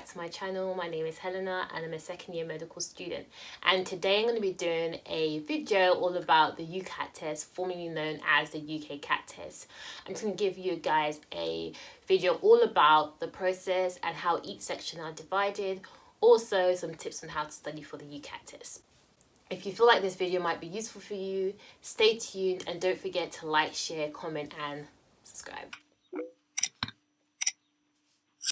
back to my channel. My name is Helena and I'm a second year medical student, and today I'm going to be doing a video all about the UCAT test, formerly known as the UKCAT test. I'm just going to give you guys a video all about the process and how each section are divided, also some tips on how to study for the UCAT test. If you feel like this video might be useful for you, stay tuned and don't forget to like, share, comment and subscribe.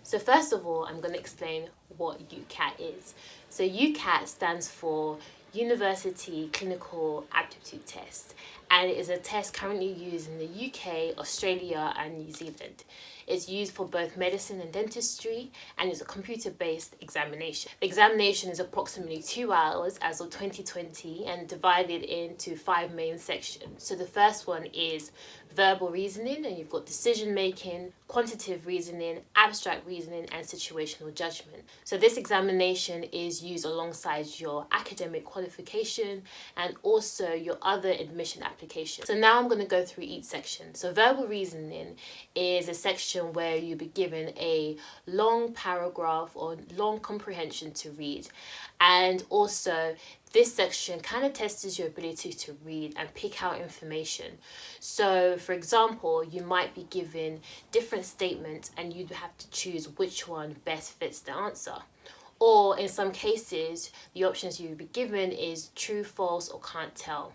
So first of all, I'm going to explain what UCAT is. So UCAT stands for University Clinical Aptitude Test, and it is a test currently used in the UK, Australia and New Zealand. It's used for both medicine and dentistry, and it's a computer-based examination. The examination is approximately 2 hours as of 2020 and divided into 5 main sections. So the first one is verbal reasoning, and you've got decision making, quantitative reasoning, abstract reasoning and situational judgment. So this examination is used alongside your academic qualification and also your other admission application. So now I'm going to go through each section. So verbal reasoning is a section where you'll be given a long paragraph or long comprehension to read, and also this section kind of tests your ability to read and pick out information. So for example, you might be given different statements and you'd have to choose which one best fits the answer. Or in some cases, the options you'll be given is true, false or can't tell.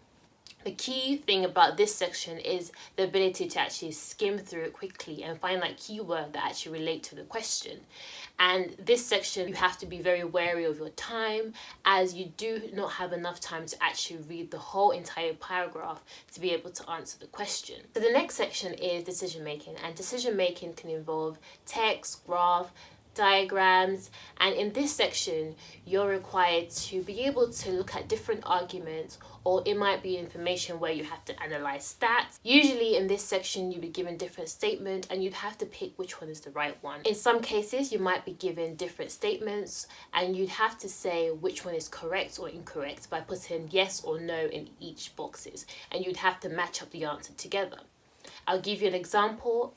The key thing about this section is the ability to actually skim through it quickly and find like keywords that actually relate to the question. And this section, you have to be very wary of your time, as you do not have enough time to actually read the whole entire paragraph to be able to answer the question. So the next section is decision making, and decision making can involve text, graph, diagrams, and in this section you're required to be able to look at different arguments, or it might be information where you have to analyze stats. Usually in this section you'll be given different statements and you'd have to pick which one is the right one. In some cases you might be given different statements and you'd have to say which one is correct or incorrect by putting yes or no in each boxes, and you'd have to match up the answer together. I'll give you an example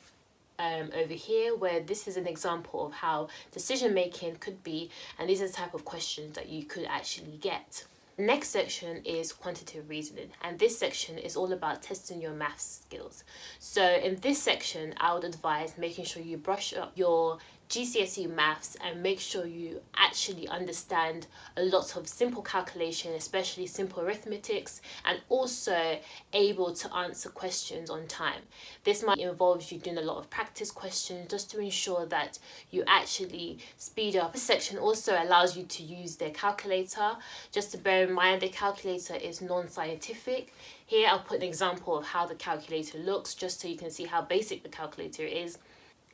over here, where this is an example of how decision making could be, and these are the type of questions that you could actually get. The next section is quantitative reasoning, and this section is all about testing your maths skills. So in this section I would advise making sure you brush up your GCSE maths and make sure you actually understand a lot of simple calculation, especially simple arithmetics, and also able to answer questions on time. This might involve you doing a lot of practice questions just to ensure that you actually speed up. This section also allows you to use their calculator. Just to bear in mind, the calculator is non-scientific. Here I'll put an example of how the calculator looks just so you can see how basic the calculator is.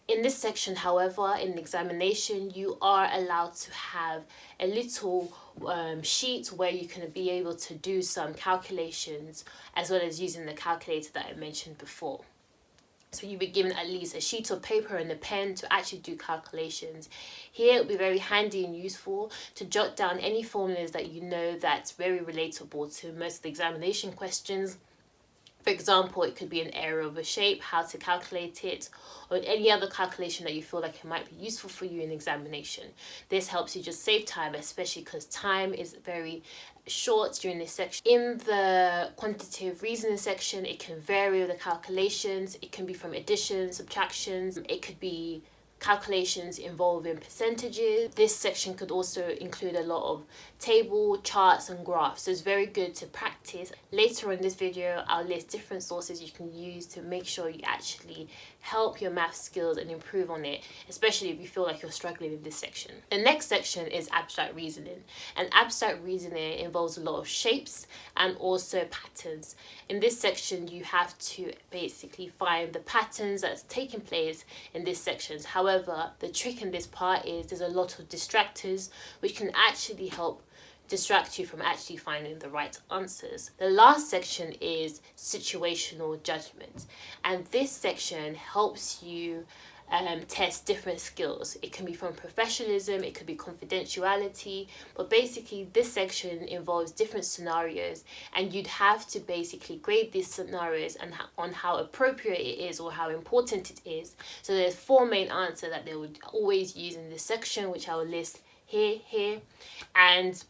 In this section, however, in the examination, you are allowed to have a little sheet where you can be able to do some calculations, as well as using the calculator that I mentioned before. So you'll be given at least a sheet of paper and a pen to actually do calculations. Here it will be very handy and useful to jot down any formulas that you know that's very relatable to most of the examination questions. For example, it could be an area of a shape, how to calculate it, or any other calculation that you feel like it might be useful for you in examination. This helps you just save time, especially because time is very short during this section. In the quantitative reasoning section, it can vary with the calculations. It can be from addition, subtractions. It could be calculations involving percentages. This section could also include a lot of table, charts and graphs, so it's very good to practice. Later in this video I'll list different sources you can use to make sure you actually help your math skills and improve on it, especially if you feel like you're struggling in this section. The next section is abstract reasoning, and abstract reasoning involves a lot of shapes and also patterns. In this section you have to basically find the patterns that's taking place in this section. However, the trick in this part is there's a lot of distractors which can actually help distract you from actually finding the right answers. The last section is situational judgment, and this section helps you test different skills. It can be from professionalism, it could be confidentiality, but basically this section involves different scenarios, and you'd have to basically grade these scenarios and on how appropriate it is or how important it is. So there's 4 main answers that they would always use in this section, which I will list here, and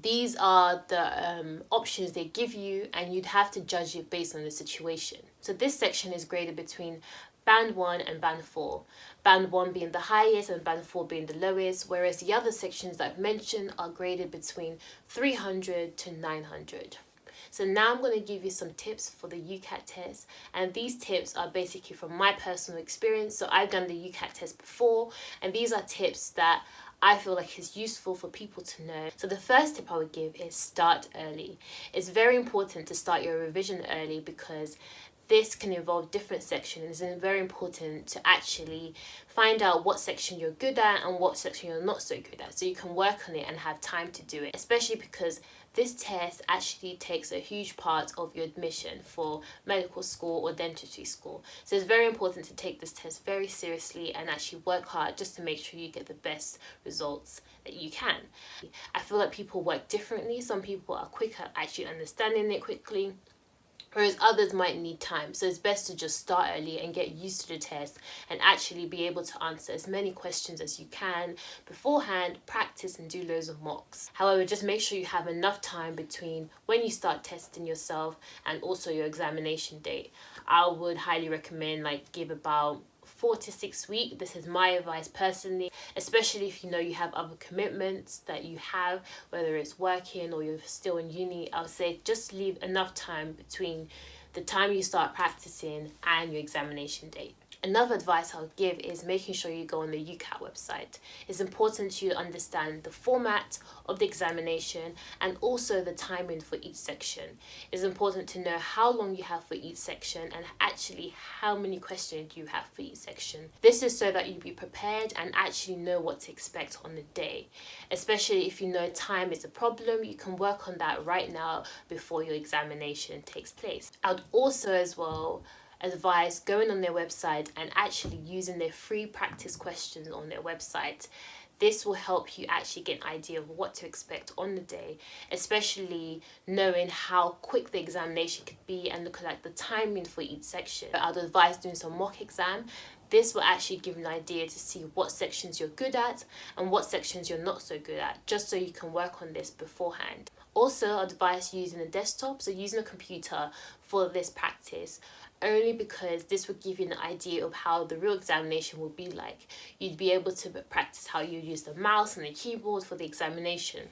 these are the options they give you, and you'd have to judge it based on the situation. So this section is graded between Band 1 and Band 4. Band 1 being the highest and Band 4 being the lowest, whereas the other sections that I've mentioned are graded between 300 to 900. So now I'm going to give you some tips for the UCAT test, and these tips are basically from my personal experience. So I've done the UCAT test before, and these are tips that I feel like is useful for people to know. So the first tip I would give is start early. It's very important to start your revision early because this can involve different sections, and it's very important to actually find out what section you're good at and what section you're not so good at, so you can work on it and have time to do it, especially because this test actually takes a huge part of your admission for medical school or dentistry school. So it's very important to take this test very seriously and actually work hard just to make sure you get the best results that you can. I feel like people work differently. Some people are quick at actually understanding it quickly, whereas others might need time. So it's best to just start early and get used to the test and actually be able to answer as many questions as you can beforehand, practice and do loads of mocks. However, just make sure you have enough time between when you start testing yourself and also your examination date. I would highly recommend give about 4 to 6 weeks. This is my advice personally, especially if you know you have other commitments that you have, whether it's working or you're still in uni. I would say just leave enough time between the time you start practicing and your examination date. Another advice I would give is making sure you go on the UCAT website. It's important to understand the format of the examination and also the timing for each section. It's important to know how long you have for each section and actually how many questions you have for each section. This is so that you be prepared and actually know what to expect on the day. Especially if you know time is a problem, you can work on that right now before your examination takes place. I would also as well advise going on their website and actually using their free practice questions on their website. This will help you actually get an idea of what to expect on the day, especially knowing how quick the examination could be and looking at the timing for each section. I would advise doing some mock exam. This will actually give you an idea to see what sections you're good at and what sections you're not so good at, just so you can work on this beforehand. Also, I'd advise using a desktop, so using a computer for this practice, only because this would give you an idea of how the real examination will be like. You'd be able to practice how you use the mouse and the keyboard for the examination.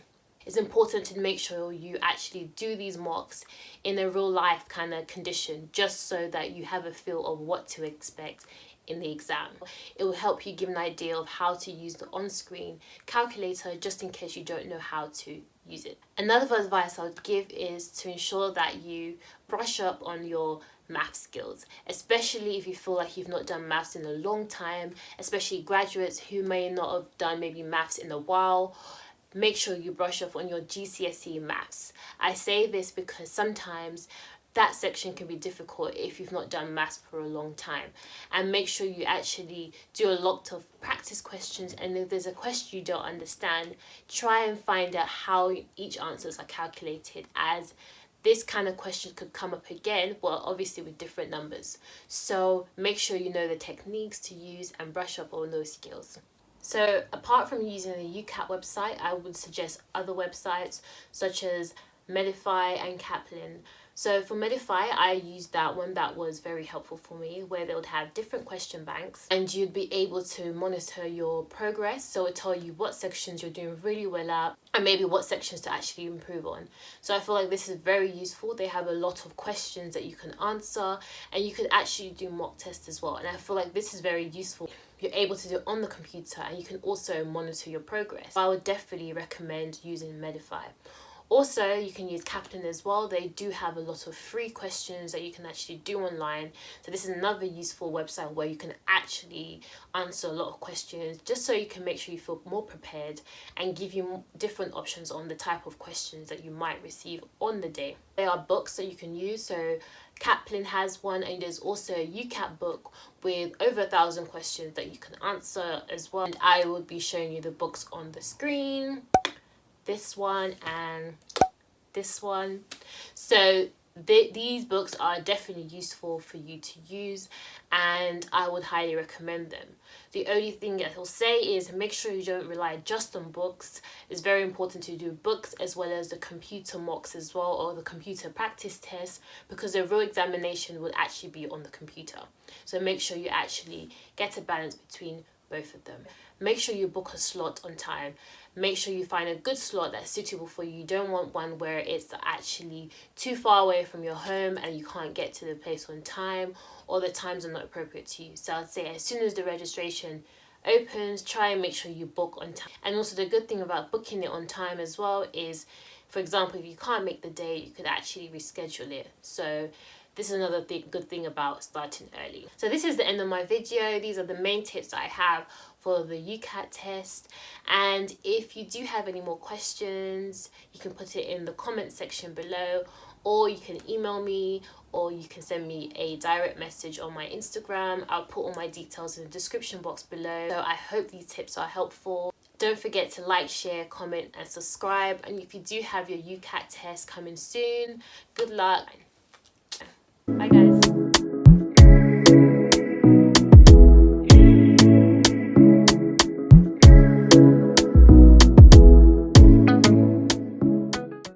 It's important to make sure you actually do these mocks in a real life kind of condition, just so that you have a feel of what to expect in the exam. It will help you give an idea of how to use the on-screen calculator just in case you don't know how to use it. Another advice I would give is to ensure that you brush up on your math skills, especially if you feel like you've not done maths in a long time, especially graduates who may not have done maybe maths in a while. Make sure you brush up on your GCSE maths. I say this because sometimes that section can be difficult if you've not done maths for a long time, and make sure you actually do a lot of practice questions, and if there's a question you don't understand, try and find out how each answers are calculated, as this kind of question could come up again, well obviously with different numbers. So make sure you know the techniques to use and brush up on those skills. So apart from using the UCAT website, I would suggest other websites such as Medify and Kaplan. So for Medify, I used that one. That was very helpful for me, where they would have different question banks and you'd be able to monitor your progress. So it would tell you what sections you're doing really well at and maybe what sections to actually improve on. So I feel like this is very useful. They have a lot of questions that you can answer, and you could actually do mock tests as well. And I feel like this is very useful. You're able to do it on the computer and you can also monitor your progress. I would definitely recommend using Medify. Also, you can use Kaplan as well. They do have a lot of free questions that you can actually do online. So this is another useful website where you can actually answer a lot of questions, just so you can make sure you feel more prepared and give you different options on the type of questions that you might receive on the day. There are books that you can use. So Kaplan has one, and there's also a UCAT book with over 1,000 questions that you can answer as well. And I will be showing you the books on the screen, this one and this one. So these books are definitely useful for you to use, and I would highly recommend them. The only thing that I'll say is make sure you don't rely just on books. It's very important to do books as well as the computer mocks as well, or the computer practice test, because the real examination will actually be on the computer. So make sure you actually get a balance between both of them. Make sure you book a slot on time. Make sure you find a good slot that's suitable for you. You don't want one where it's actually too far away from your home and you can't get to the place on time, or the times are not appropriate to you. So I'd say as soon as the registration opens, try and make sure you book on time. And also the good thing about booking it on time as well is, for example, if you can't make the day, you could actually reschedule it. So this is another good thing about starting early. So this is the end of my video. These are the main tips that I have for the UCAT test. And if you do have any more questions, you can put it in the comment section below, or you can email me, or you can send me a direct message on my Instagram. I'll put all my details in the description box below. So I hope these tips are helpful. Don't forget to like, share, comment and subscribe. And if you do have your UCAT test coming soon, good luck.